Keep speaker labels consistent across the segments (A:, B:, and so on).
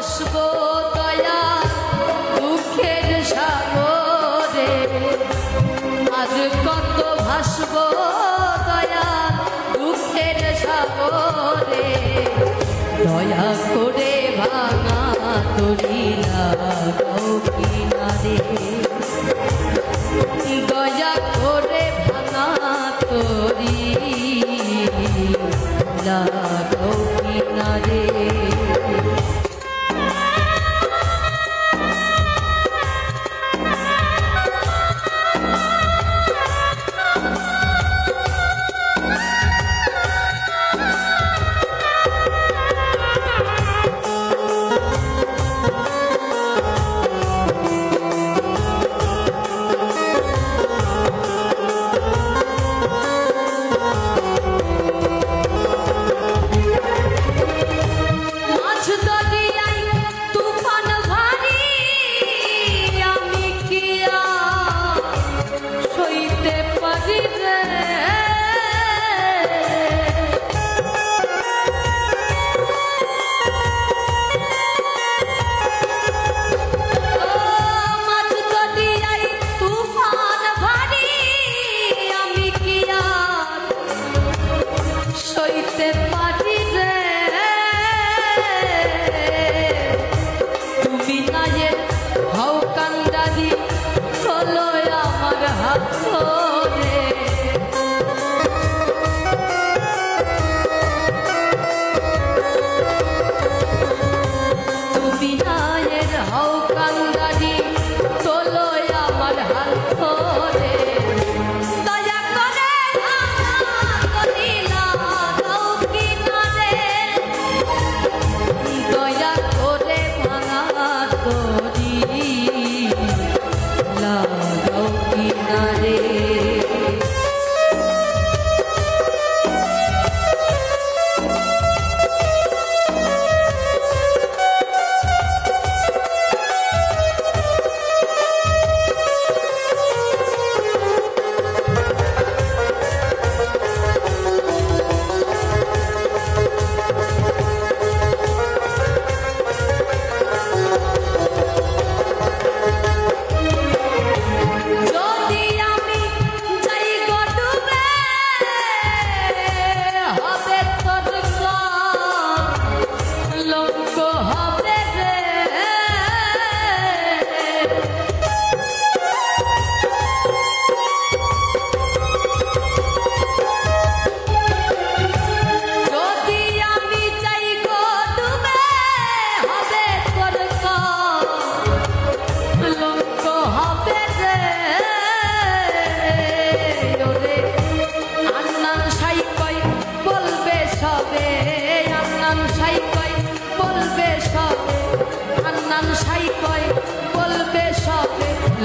A: ভাসবো দয়া দুঃখের সাগরে, আজ কত ভাসবো দয়া দুঃখের সাগরে। দয়া করে ভাঙা তরি লাগাও কিনারে, দয়া করে ভাঙা তরি লাগাও কিনারে।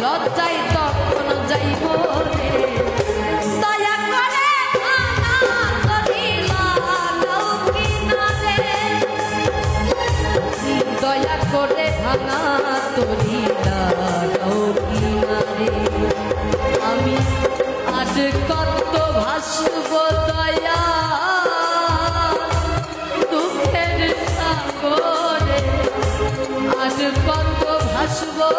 A: লজ্জায় তখন যাইব রে, দয়া করে ভাঙা তরি লাগাও কিনারে, দয়া করে ভাঙা তরি লাগাও কিনারে। আমি আজ কত ভাসবো দয়া দুঃখের সাগরে, আজ কত ভাসবো